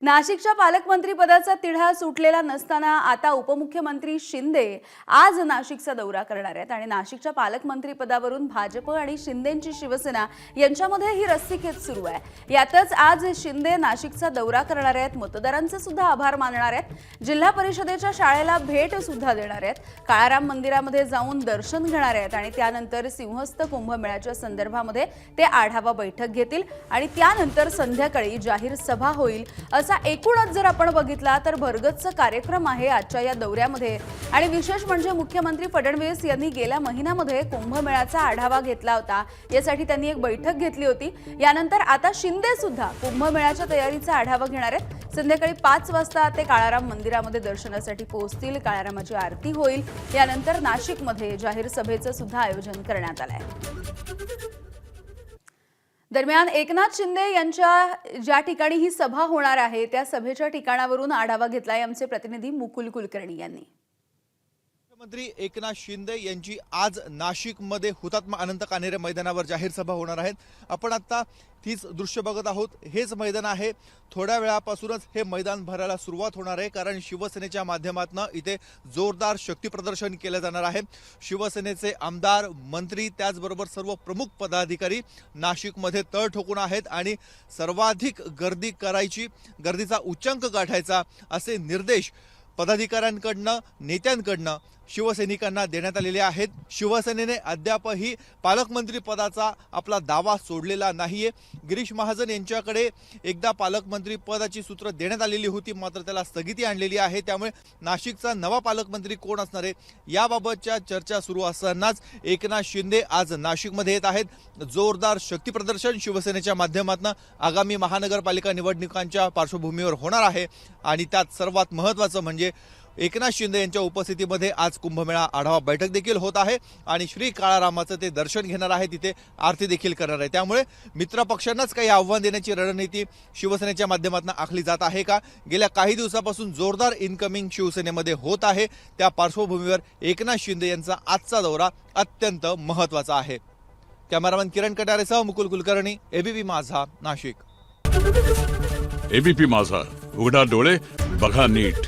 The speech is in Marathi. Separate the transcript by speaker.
Speaker 1: नाशिकच्या पालकमंत्री पदाचा तिढा सुटलेला नसताना आता उपमुख्यमंत्री शिंदे आज नाशिकचा दौरा करणार आहेत आणि नाशिकच्या पालकमंत्री पदावरून भाजप आणि शिंदेंची शिवसेना यांच्यामध्ये ही रस्सीखेच सुरू आहे। यातच आज शिंदे नाशिकचा दौरा करणार आहेत, मतदारांचे सुद्धा आभार मानणार आहेत, जिल्हा परिषदेच्या शाळेला भेट सुद्धा देणार आहेत, काळाराम मंदिरामध्ये जाऊन दर्शन घेणार आहेत आणि त्यानंतर सिंहस्थ कुंभमेळ्याच्या संदर्भामध्ये ते आढावा बैठक घेतील आणि त्यानंतर संध्याकाळी जाहीर सभा होईल। एकूणच जर आपण बघितला तर भरगच्च कार्यक्रम आहे आजच्या या दौऱ्यामध्ये आणि विशेष म्हणजे मुख्यमंत्री फडणवीस यांनी गेल्या महिन्यामध्ये कुंभमेळ्याचा आढावा घेतला होता, यासाठी त्यांनी एक बैठक घेतली होती। यानंतर आता शिंदे सुद्धा कुंभमेळ्याच्या तयारीचा आढावा घेणार आहेत। संध्याकाळी 5 वाजता ते काळाराम मंदिरामध्ये दर्शनासाठी पोहोचतील, काळारामाची आरती होईल, यानंतर नाशिकमध्ये जाहीर सभेचं सुद्धा आयोजन करण्यात आलं आहे। दरम्यान एकनाथ शिंदे यांच्या ज्या ठिकाणी ही सभा होणार आहे त्या सभेच्या ठिकाणावरून आढावा घेतलाय आमचे प्रतिनिधी मुकुल कुलकर्णी यांनी।
Speaker 2: मुख्यमंत्री एकनाथ शिंदे यांची आज नाशिकमध्ये हुतात्मा अनंत कान्हेरे मैदानावर जाहीर सभा होणार आहे। आपण आता तीच दृश्य बघत आहोत, हेच मैदान आहे। थोड्या वेळापासूनच हे मैदान भरायला सुरुवात होणार आहे, कारण शिवसेनेच्या माध्यमातून इथे जोरदार शक्ती प्रदर्शन केलं जाणार आहे। शिवसेनेचे आमदार, मंत्री, त्याचबरोबर सर्व प्रमुख पदाधिकारी नाशिकमध्ये तळ ठोकून आहेत आणि सर्वाधिक गर्दी करायची, गर्दीचा उच्चांक गाठायचा असे निर्देश पदाधिकाऱ्यांकडनं, नेत्यांकडनं शिवसैनिकांना देण्यात आलेले आहेत। शिवसेनेने अद्यापही पालकमंत्री पदाचा आपला दावा सोडलेला नाहीये। गिरीश महाजन यांच्याकडे एकदा पालकमंत्री पदाची सूत्र देण्यात आलेली होती, मात्र त्याला स्थगिती आणलेली आहे। त्यामुळे नाशिकचा नवा पालकमंत्री कोण असणार आहे याबाबतच्या चर्चा सुरू असतानाच एकनाथ शिंदे आज नाशिकमध्ये येत आहेत। जोरदार शक्ती प्रदर्शन शिवसेनेच्या माध्यमातून आगामी महानगरपालिका निवडणुकांच्या पार्श्वभूमीवर होणार आहे आणि त्यात सर्वात महत्त्वाचं म्हणजे एकनाथ शिंदे यांच्या उपस्थितीमध्ये आज कुंभमेळा आढावा बैठक देखील होत आहे आणि श्री काळारामाचं ते दर्शन घेणार आहे, तिथे आरती देखील करणार आहे। त्यामुळे मित्रपक्षांनाच काही आव्हान देण्याची रणनीती शिवसेनेच्या माध्यमातून आखली जात आहे का? गेल्या काही दिवसापासून जोरदार इनकमिंग शिवसेनेमध्ये होत आहे, त्या पार्श्वभूमीवर एकनाथ शिंदे यांचा आजचा दौरा अत्यंत महत्त्वाचा आहे। कॅमेरामॅन किरण कटारेसह मुकुल कुलकर्णी, एबीपी माझा, नाशिक।
Speaker 3: एबीपी माझा, उघडा डोळे बघा नीट।